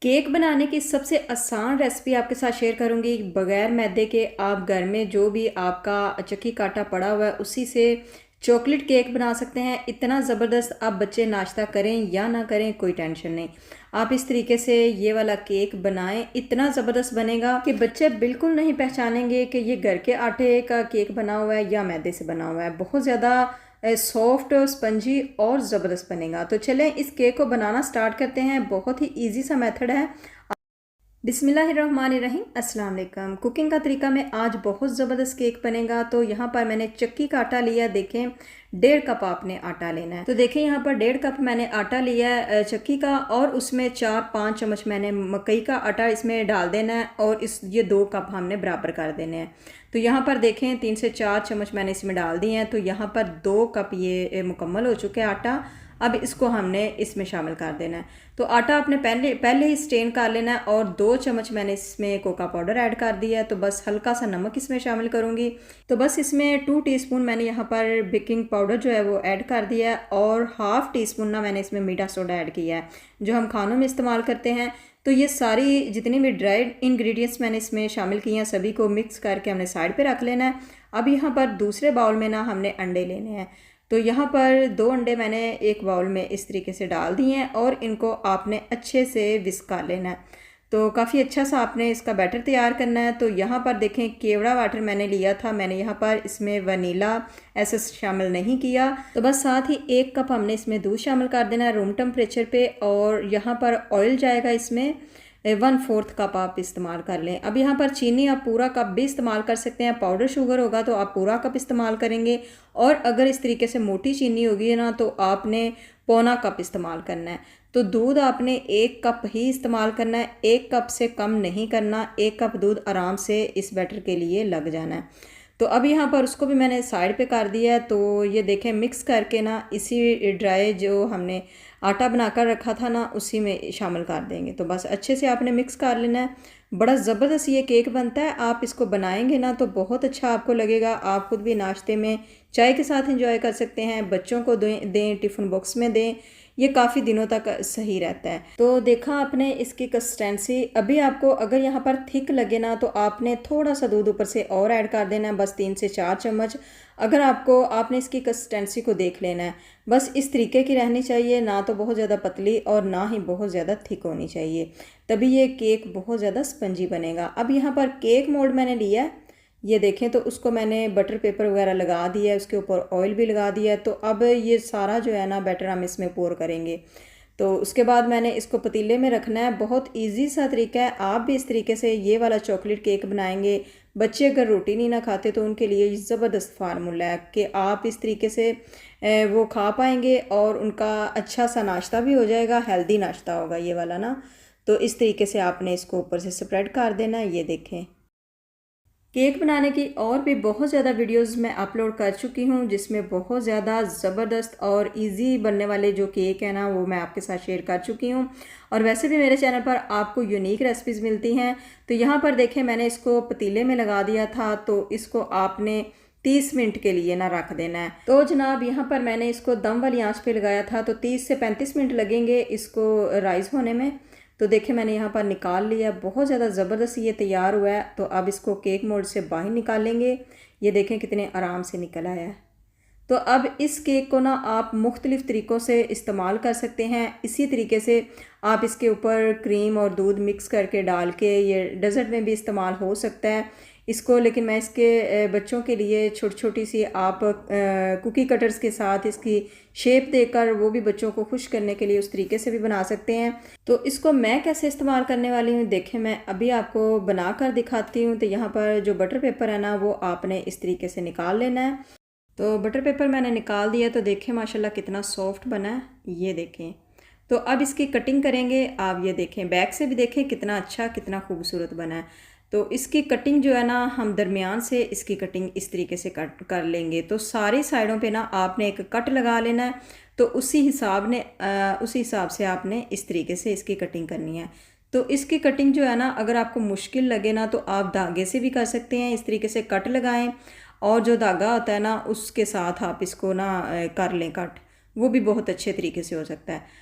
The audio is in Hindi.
केक बनाने की सबसे आसान रेसिपी आपके साथ शेयर करूंगी बगैर मैदे के। आप घर में जो भी आपका चक्की काटा पड़ा हुआ है उसी से चॉकलेट केक बना सकते हैं। इतना ज़बरदस्त, आप बच्चे नाश्ता करें या ना करें कोई टेंशन नहीं। आप इस तरीके से ये वाला केक बनाएं, इतना ज़बरदस्त बनेगा कि बच्चे बिल्कुल नहीं पहचानेंगे कि ये घर के आटे का केक बना हुआ है या मैदे से बना हुआ है। बहुत ज़्यादा सॉफ्ट, स्पंजी और ज़बरदस्त बनेगा। तो चलें इस केक को बनाना स्टार्ट करते हैं। बहुत ही इजी सा मेथड है। बिस्मिल्लाहिर्रहमानिर्रहीम, अस्सलाम वालेकुम। कुकिंग का तरीका में आज बहुत ज़बरदस्त केक बनेगा। तो यहाँ पर मैंने चक्की का आटा लिया, देखें 1.5 कप आपने आटा लेना है। तो देखें यहाँ पर 1.5 कप मैंने आटा लिया है चक्की का, और उसमें 4-5 चम्मच मैंने मकई का आटा इसमें डाल देना है, और ये 2 कप हमने बराबर कर देने हैं। तो यहाँ पर देखें 3 से 4 चम्मच मैंने इसमें डाल दिए हैं। तो यहाँ पर 2 कप ये मुकम्मल हो चुके हैं आटा। अब इसको हमने इसमें शामिल कर देना है। तो आटा आपने पहले ही स्टेन कर लेना है, और 2 चम्मच मैंने इसमें कोका पाउडर ऐड कर दिया है। तो बस हल्का सा नमक इसमें शामिल करूँगी। तो बस इसमें 2 टीस्पून मैंने यहाँ पर बेकिंग पाउडर जो है वो ऐड कर दिया है, और हाफ़ टी स्पून ना मैंने इसमें मीठा सोडा ऐड किया है जो हम खानों में इस्तेमाल करते हैं। तो ये सारी जितनी भी ड्राइड इंग्रेडिएंट्स मैंने इसमें शामिल किए हैं सभी को मिक्स करके हमने साइड पे रख लेना है। अब यहाँ पर दूसरे बाउल में ना हमने अंडे लेने हैं। तो यहाँ पर 2 अंडे मैंने एक बाउल में इस तरीके से डाल दिए हैं, और इनको आपने अच्छे से विस्क कर लेना है। तो काफ़ी अच्छा सा आपने इसका बैटर तैयार करना है। तो यहाँ पर देखें केवड़ा वाटर मैंने लिया था, मैंने यहाँ पर इसमें वनीला एसेंस शामिल नहीं किया। तो बस साथ ही 1 कप हमने इसमें दूध शामिल कर देना है रूम टेम्परेचर पे, और यहाँ पर ऑयल जाएगा इसमें 1/4 कप आप इस्तेमाल कर लें। अब यहाँ पर चीनी आप पूरा कप भी इस्तेमाल कर सकते हैं। पाउडर शुगर होगा तो आप पूरा कप इस्तेमाल करेंगे, और अगर इस तरीके से मोटी चीनी होगी ना तो आपने पौना कप इस्तेमाल करना है। तो दूध आपने 1 कप ही इस्तेमाल करना है, 1 कप से कम नहीं करना। 1 कप दूध आराम से इस बैटर के लिए लग जाना है। तो अब यहाँ पर उसको भी मैंने साइड पे कर दिया है। तो ये देखें मिक्स करके ना इसी ड्राई जो हमने आटा बनाकर रखा था ना उसी में शामिल कर देंगे। तो बस अच्छे से आपने मिक्स कर लेना है। बड़ा ज़बरदस्त ये केक बनता है। आप इसको बनाएंगे ना तो बहुत अच्छा आपको लगेगा। आप खुद भी नाश्ते में चाय के साथ एंजॉय कर सकते हैं, बच्चों को दें, टिफ़िन बॉक्स में दें। ये काफ़ी दिनों तक सही रहता है। तो देखा आपने इसकी कंसिस्टेंसी। अभी आपको अगर यहाँ पर थिक लगे ना तो आपने थोड़ा सा दूध ऊपर से और ऐड कर देना है, बस 3 से 4 चम्मच। अगर आपने इसकी कंसिस्टेंसी को देख लेना है, बस इस तरीके की रहनी चाहिए, ना तो बहुत ज़्यादा पतली और ना ही बहुत ज़्यादा थिक होनी चाहिए, तभी ये केक बहुत ज़्यादा स्पंजी बनेगा। अब यहाँ पर केक मोल्ड मैंने लिया है, ये देखें। तो उसको मैंने बटर पेपर वगैरह लगा दिया है, उसके ऊपर ऑयल भी लगा दिया है। तो अब ये सारा जो है ना बैटर हम इसमें पोर करेंगे। तो उसके बाद मैंने इसको पतीले में रखना है। बहुत इजी सा तरीका है। आप भी इस तरीके से ये वाला चॉकलेट केक बनाएंगे। बच्चे अगर रोटी नहीं ना खाते तो उनके लिए ज़बरदस्त फार्मूला है कि आप इस तरीके से वो खा पाएंगे, और उनका अच्छा सा नाश्ता भी हो जाएगा, हेल्दी नाश्ता होगा ये वाला ना। तो इस तरीके से आपने इसको ऊपर से स्प्रेड कर देना। ये देखें केक बनाने की और भी बहुत ज़्यादा वीडियोस मैं अपलोड कर चुकी हूँ, जिसमें बहुत ज़्यादा ज़बरदस्त और इजी बनने वाले जो केक है ना वो मैं आपके साथ शेयर कर चुकी हूँ। और वैसे भी मेरे चैनल पर आपको यूनिक रेसिपीज़ मिलती हैं। तो यहाँ पर देखें मैंने इसको पतीले में लगा दिया था, तो इसको आपने 30 मिनट के लिए ना रख देना है। तो जनाब यहाँ पर मैंने इसको दम वाली आंच पे लगाया था, तो 30 से 35 मिनट लगेंगे इसको राइज़ होने में। तो देखिए मैंने यहाँ पर निकाल लिया, बहुत ज़्यादा ज़बरदस्त ये तैयार हुआ है। तो अब इसको केक मोल्ड से बाहर निकालेंगे। ये देखें कितने आराम से निकल आया है। तो अब इस केक को ना आप मुख्तलिफ़ तरीक़ों से इस्तेमाल कर सकते हैं। इसी तरीके से आप इसके ऊपर क्रीम और दूध मिक्स करके डाल के ये डेज़र्ट में भी इस्तेमाल हो सकता है इसको। लेकिन मैं इसके बच्चों के लिए छोटी छोटी सी आप कुकी कटर्स के साथ इसकी शेप देकर वो भी बच्चों को खुश करने के लिए उस तरीके से भी बना सकते हैं। तो इसको मैं कैसे इस्तेमाल करने वाली हूँ देखें, मैं अभी आपको बना कर दिखाती हूँ। तो यहाँ पर जो बटर पेपर है ना वो आपने इस तरीके से निकाल लेना है। तो बटर पेपर मैंने निकाल दिया। तो देखें माशाल्लाह कितना सॉफ्ट बना है, ये देखें। तो अब इसकी कटिंग करेंगे। आप ये देखें बैक से भी देखें कितना अच्छा, कितना खूबसूरत बना है। तो इसकी कटिंग जो है ना हम दरमियान से इसकी कटिंग इस तरीके से कट कर लेंगे। तो सारी साइडों पे ना आपने एक कट लगा लेना है। तो उसी हिसाब से आपने इस तरीके से इसकी कटिंग करनी है। तो इसकी कटिंग जो है ना अगर आपको मुश्किल लगे ना तो आप धागे से भी कर सकते हैं। इस तरीके से कट लगाएं, और जो धागा होता है ना उसके साथ आप इसको ना कर लें कट, वो भी बहुत अच्छे तरीके से हो सकता है।